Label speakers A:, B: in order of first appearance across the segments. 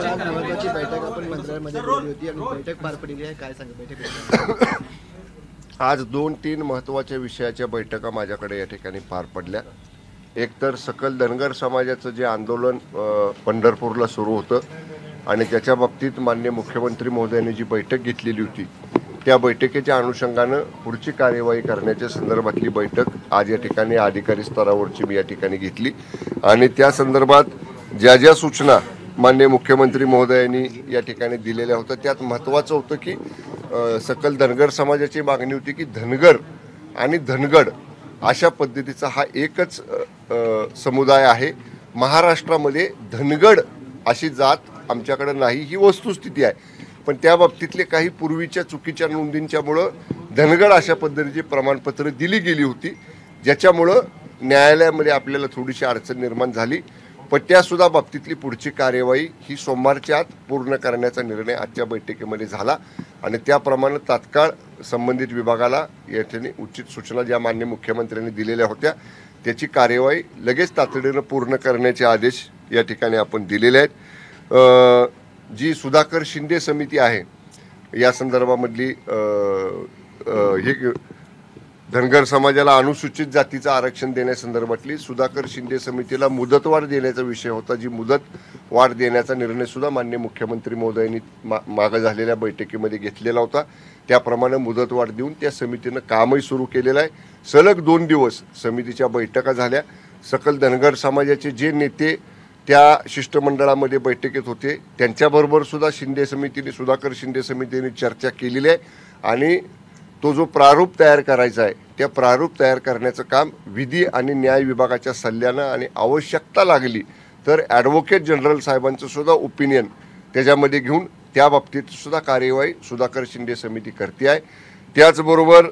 A: आज महत्त्वाची बैठक आपण मंत्रालयामध्ये बोलली होती आणि बैठक पार पडली आहे. काय सांगा बैठक?
B: आज 2-3 महत्त्वाच्या विषयाच्या बैठका माझ्याकडे या ठिकाणी पार पडल्या. एक तर सकल धनगर समाजाचं जे आंदोलन पंढरपूरला सुरू होतं आणि त्याच्या बाबतीत माननीय मुख्यमंत्री महोदयांनी जी बैठक घेतलेली होती त्या बैठकीच्या अनुषंगानं पुढची कार्यवाही करण्याच्या संदर्भातली बैठक आज या ठिकाणी अधिकारी स्तरावरची मी या ठिकाणी घेतली आणि त्या संदर्भात ज्या सूचना माननीय मुख्यमंत्री महोदयांनी या ठिकाणी दिलेल्या होत्या त्यात महत्त्वाचं होतं की सकल धनगर समाजाची मागणी होती की धनगर आणि धनगड अशा पद्धतीचा हा एकच समुदाय आहे. महाराष्ट्रामध्ये धनगड अशी जात आमच्याकडे नाही ही वस्तुस्थिती आहे, पण त्या बाबतीतले काही पूर्वीच्या चुकीच्या नोंदींच्यामुळं धनगड अशा पद्धतीची प्रमाणपत्र दिली गेली होती, ज्याच्यामुळं न्यायालयामध्ये आपल्याला थोडीशी अडचण निर्माण झाली. पण त्यासुद्धा बाबतीतली पुढची कार्यवाही ही सोमवारच्या आत पूर्ण करण्याचा निर्णय आजच्या बैठकीमध्ये झाला आणि त्याप्रमाणे तात्काळ संबंधित विभागाला या ठिकाणी उचित सूचना ज्या माननीय मुख्यमंत्र्यांनी दिलेल्या होत्या त्याची कार्यवाही लगेच तातडीनं पूर्ण करण्याचे आदेश या ठिकाणी आपण दिलेले आहेत. जी सुधाकर शिंदे समिती आहे या संदर्भामधली हे धनगर समाजाला अनुसूचित जातीचं आरक्षण देण्यासंदर्भातली सुधाकर शिंदे समितीला मुदतवाढ देण्याचा विषय होता. जी मुदतवाढ देण्याचा निर्णय सुद्धा माननीय मुख्यमंत्री महोदयांनी मागं झालेल्या बैठकीमध्ये घेतलेला होता. त्याप्रमाणे मुदतवाढ देऊन त्या समितीनं कामही सुरू केलेलं आहे. सलग 2 दिवस समितीच्या बैठका झाल्या. सकल धनगर समाजाचे जे नेते त्या शिष्टमंडळामध्ये बैठकीत होते त्यांच्याबरोबर सुद्धा सुधाकर शिंदे समितीने चर्चा केलेली आहे आणि तो जो प्रारूप तयार करायचा आहे त्या प्रारूप तयार करण्याचं काम विधी आणि न्याय विभागाच्या सल्ल्यानं आणि आवश्यकता लागली तर ॲडव्होकेट जनरल साहेबांचं सुद्धा ओपिनियन त्याच्यामध्ये घेऊन त्या बाबतीत सुद्धा कार्यवाही सुधाकर शिंदे समिती करते आहे. त्याचबरोबर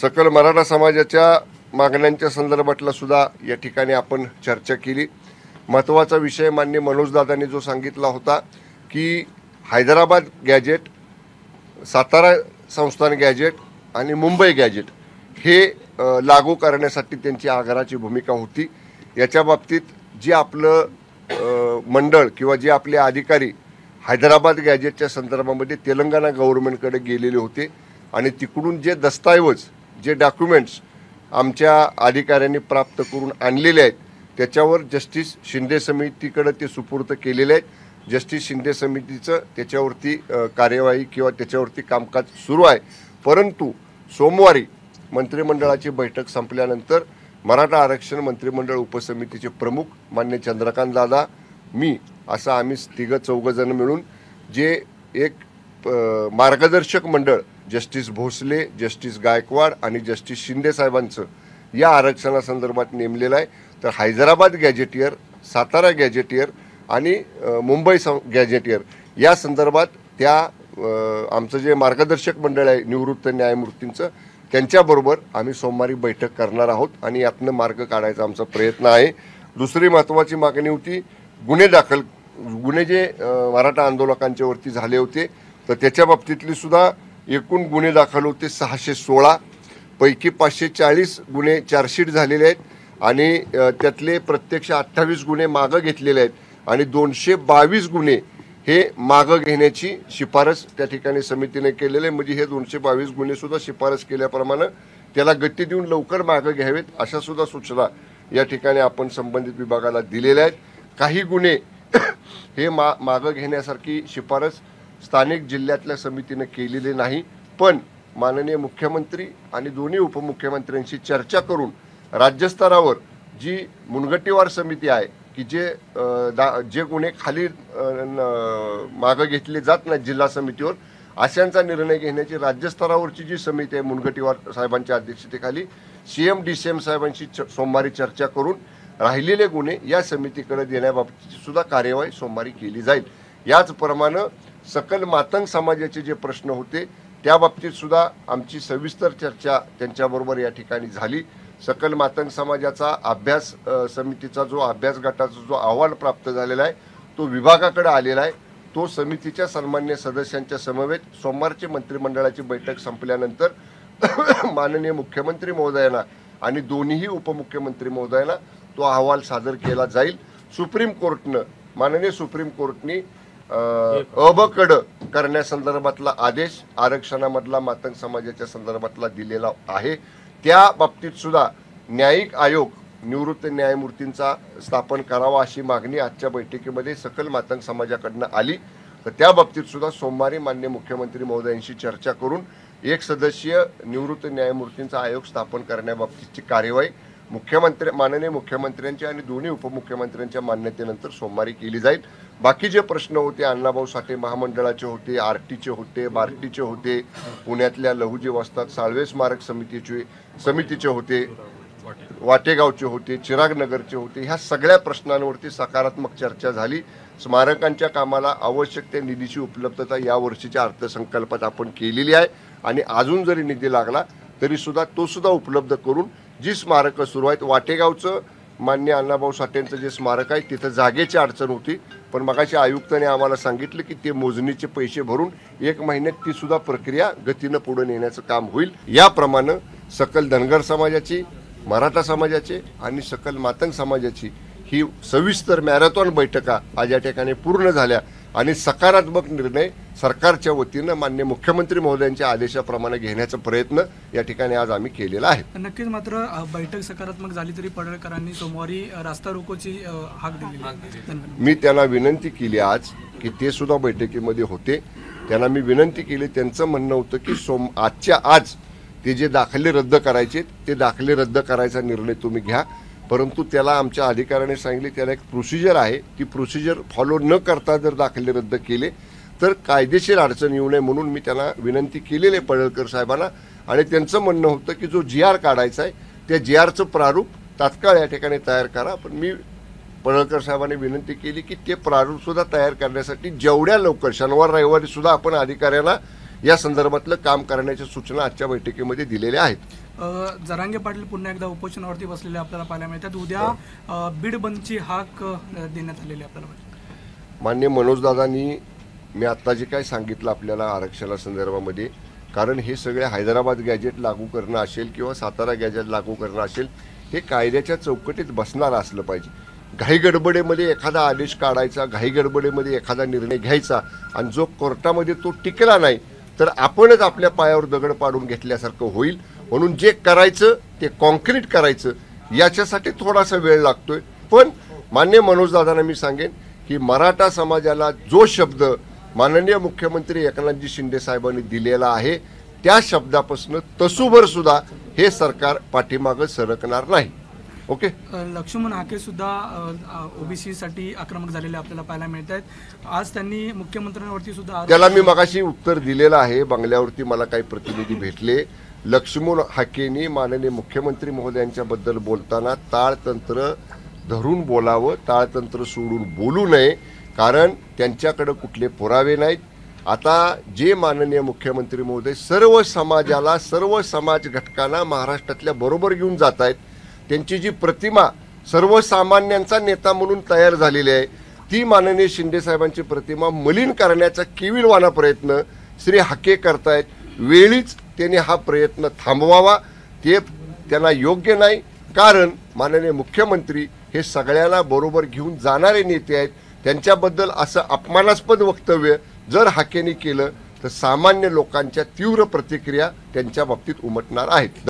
B: सकल मराठा समाजाच्या मागण्यांच्या संदर्भातला सुद्धा या ठिकाणी आपण चर्चा केली. महत्त्वाचा विषय माननीय मनोजदादांनी जो सांगितला होता की हैदराबाद गॅजेट, सातारा संस्थान गॅजेट आणि मुंबई गॅजेट हे लागू करण्यासाठी त्यांची आग्रहाची भूमिका होती. याच्या बाबतीत जे आपलं मंडळ किंवा जे आपले अधिकारी हैदराबाद गॅजेटच्या संदर्भामध्ये तेलंगणा गव्हर्नमेंटकडे गेलेले होते आणि तिकडून जे दस्तऐवज जे डॉक्युमेंट्स आमच्या अधिकाऱ्यांनी प्राप्त करून आणलेले आहेत त्याच्यावर जस्टिस शिंदे समितीकडे ते सुपूर्द केलेले आहेत. जस्टिस शिंदे समितीचं त्याच्यावरती कार्यवाही किंवा त्याच्यावरती कामकाज सुरू आहे. परंतु सोमवारी मंत्रिमंडळाची बैठक संपल्यानंतर मराठा आरक्षण मंत्रिमंडळ उपसमितीचे प्रमुख मान्य चंद्रकांत दादा, मी असं आम्ही 3-4 मिळून जे एक मार्गदर्शक मंडळ जस्टिस भोसले, जस्टिस गायकवाड आणि जस्टिस शिंदे साहेबांचं या आरक्षणासंदर्भात नेमलेलं आहे. तर हैदराबाद गॅजेटियर, सातारा गॅजेटियर आणि मुंबई गॅजेटियर या संदर्भात त्या आमचं जे मार्गदर्शक मंडळ आहे निवृत्त न्यायमूर्तींचं त्यांच्याबरोबर आम्ही सोमवारी बैठक करणार आहोत आणि यातनं मार्ग काढायचा आमचा प्रयत्न आहे. दुसरी महत्त्वाची मागणी होती गुन्हे जे मराठा आंदोलकांच्यावरती झाले होते तर त्याच्या बाबतीतली सुद्धा एकूण गुन्हे दाखल होते 616 पैकी 540 गुन्हे चार्जशीट झालेले आहेत आणि त्यातले प्रत्यक्ष 28 गुन्हे मागं घेतलेले आहेत आणि 222 गुन्हे हे मागं घेण्याची शिफारस त्या ठिकाणी समितीने केलेले. म्हणजे हे 222 गुन्हे सुद्धा शिफारस केल्याप्रमाणे त्याला गती देऊन लवकर मागं घ्यावेत अशा सुद्धा सूचना या ठिकाणी आपण संबंधित विभागाला दिलेल्या आहेत. काही गुन्हे हे मागं घेण्यासारखी शिफारस स्थानिक जिल्ह्यातल्या समितीने केलेली नाही, पण माननीय मुख्यमंत्री आणि दोन्ही उपमुख्यमंत्र्यांशी चर्चा करून राज्यस्तरावर जी मुनगटीवार समिती आहे की जे गुन्हे खाली मागं घेतले जात नाहीत जिल्हा समितीवर अशांचा निर्णय घेण्याची राज्यस्तरावरची जी समिती आहे मुनगटीवार साहेबांच्या अध्यक्षतेखाली CM DCM साहेबांशी सोमवारी चर्चा करून राहिलेले गुन्हे या समितीकडे देण्याबाबतची सुद्धा कार्यवाही सोमवारी केली जाईल. याचप्रमाणे सकल मातंग समाजाचे जे प्रश्न होते त्या बाबतीत सुद्धा आमची सविस्तर चर्चा त्यांच्याबरोबर या ठिकाणी झाली. सकल मातंग समाजाचा अभ्यास समितीचा जो अभ्यास गटाचा जो अहवाल प्राप्त झालेला आहे तो विभागाकडे आलेला आहे. तो समितीच्या सन्मान्य सदस्यांच्या समवेत सोमवारची मंत्रिमंडळाची बैठक संपल्यानंतर माननीय मुख्यमंत्री महोदयांना आणि दोन्हीही उपमुख्यमंत्री महोदयांना तो अहवाल सादर केला जाईल. सुप्रीम कोर्टनं माननीय सुप्रीम कोर्टने अबकड करण्यासंदर्भातला आदेश आरक्षणामधला मातंग समाजाच्या संदर्भातला दिलेला आहे। त्या बाबतीत सुद्धा न्यायिक आयोग निवृत्त न्यायमूर्तींचा स्थापन करावा अशी मागणी आजच्या बैठकीमध्ये सकल मातंग समाजाकडनं आली। तर त्या बाबतीत सुद्धा सोमवारी माननीय मुख्यमंत्री महोदयांशी चर्चा करून एक सदस्यीय निवृत्त न्यायमूर्तींचा आयोग स्थापन करण्याबाबतची कार्यवाही माननीय मुख्यमंत्र्यांच्या आणि दोन्ही उपमुख्यमंत्र्यांच्या मान्यतेनंतर सोमवारी केली जाईल। बाकी जे प्रश्न होते अण्णाभाऊ साठे महामंडळाचे होते, आरटीचे होते, बार्टीचे होते, पुण्यातल्या लहुजी वस्तात साळवे स्मारक समितीचे होते, वाटेगावचे होते, चिरागनगरचे होते, ह्या सगळ्या प्रश्नांवरती सकारात्मक चर्चा झाली। स्मारकांच्या कामाला आवश्यक त्या निधीची उपलब्धता या वर्षीच्या अर्थसंकल्पात आपण केलेली आहे आणि अजून जरी निधी लागला तरी सुद्धा तो सुद्धा उपलब्ध करून जी स्मारकं सुरू आहेत, वाटेगावचं मान्य अण्णाभाऊ साठेंचं जे स्मारक आहे तिथं जागेची अडचण होती, पण मगाशी आयुक्तांनी आम्हाला सांगितलं की ते मोजणीचे पैसे भरून 1 महिन्यात ती सुद्धा प्रक्रिया गतीनं पुढे नेण्याचं काम होईल। याप्रमाणे सकल धनगर समाजाची, मराठा समाजाचे आणि सकल मातंग समाजाची ही सविस्तर मॅरेथॉन बैठका आज या ठिकाणी पूर्ण झाल्या आणि सकारात्मक निर्णय सरकारच्या वतीनं माननीय मुख्यमंत्री महोदयांच्या आदेशाप्रमाणे घेण्याचा प्रयत्न या ठिकाणी आज आम्ही केलेला आहे।
C: नक्कीच मात्र बैठक सकारात्मक झाली तरी पडळकरांनी सोमवारी रास्ता रोकोची हाक दिली।
B: मी त्यांना विनंती केली आज की ते सुद्धा बैठकीमध्ये होते, त्यांना मी विनंती केली। त्यांचं म्हणणं होतं की आजच्या आज ते जे दाखले रद्द करायचे ते दाखले रद्द करायचा निर्णय तुम्ही घ्या, परंतु त्याला आमच्या अधिकाऱ्याने सांगितले त्याला एक प्रोसिजर आहे, ती प्रोसिजर फॉलो न करता जर दाखले रद्द केले तर कायदेशीर अडचण येऊ नये म्हणून मी त्यांना विनंती केलेली आहे पडळकर साहेबांना। आणि त्यांचं म्हणणं होतं की जो GR काढायचा आहे त्या GRचं प्रारूप तात्काळ या ठिकाणी तयार करा, पण मी पडळकर साहेबांनी विनंती केली की ते प्रारूप सुद्धा तयार करण्यासाठी जेवढ्या लवकर शनिवार रविवारी सुद्धा आपण अधिकाऱ्यांना या संदर्भातलं काम करण्याच्या सूचना आजच्या बैठकीमध्ये दिलेल्या आहेत।
C: जरांगे पाटील पुन्हा एकदा उपोषणावरती बसलेले आपल्याला पाहायला मिळतात। उद्या बीड बंदची हाक देण्यात आलेली आपल्याला।
B: माननीय मनोजदादांनी मी आत्ता जे काय सांगितलं आपल्याला आरक्षणासंदर्भामध्ये, कारण हे सगळे हैदराबाद गॅजेट लागू करणं असेल किंवा सातारा गॅजेट लागू करणं असेल, हे कायद्याच्या चौकटीत बसणारं असलं पाहिजे। घाईगडबडीमध्ये एखादा आदेश काढायचा, घाईगडबडीमध्ये एखादा निर्णय घ्यायचा आणि जो कोर्टामध्ये तो टिकला नाही तर आपणच आपल्या पायावर दगड पाडून घेतल्यासारखं होईल। म्हणून जे करायचं ते कॉन्क्रीट करायचं, याच्यासाठी थोडासा वेळ लागतोय। पण माननीय मनोजदादांना मी सांगेन की मराठा समाजाला जो शब्द माननीय मुख्यमंत्री एकनाथजी शिंदे साहेबांनी दिलेला आहे त्या शब्दापासून तसूभर सुद्धा हे सरकार पाठीमागं सरकणार नाही। ओके।
C: लक्ष्मण हाके सुद्धा ओबीसी साठी आक्रमक झालेले आपल्याला पाहायला मिळत आहेत। आज त्यांनी मुख्यमंत्र्यांवरती सुद्धा
B: त्याला मी मगाशी उत्तर दिलेलं आहे। बंगल्यावरती मला काही प्रतिनिधी भेटले। लक्ष्मण हाकेंनी माननीय मुख्यमंत्री महोदयांच्या बद्दल बोलताना ताळतंत्र धरून बोलावं, ताळतंत्र सोडून बोलू नये, कारण त्यांच्याकडे कुठले पुरावे नाहीत। आता जे माननीय मुख्यमंत्री महोदय सर्व समाजाला, सर्व समाज घटकांना महाराष्ट्रातल्या बरोबर घेऊन जात आहेत, त्यांची जी प्रतिमा सर्वसामान्यांचा नेता म्हणून तयार झालेली आहे ती माननीय शिंदे साहेबांची प्रतिमा मलिन करण्याचा केविलवाणा प्रयत्न श्री हाके करतायत। वेळीच त्यांनी हा प्रयत्न थांबवावा, ते त्यांना योग्य नाही, कारण माननीय मुख्यमंत्री हे सगळ्याला बरोबर घेऊन जाणारे नेते आहेत। त्यांच्याबद्दल असं अपमानास्पद वक्तव्य जर हाकेंनी केलं तर सामान्य लोकांच्या तीव्र प्रतिक्रिया त्यांच्या बाबतीत उमटणार आहेत।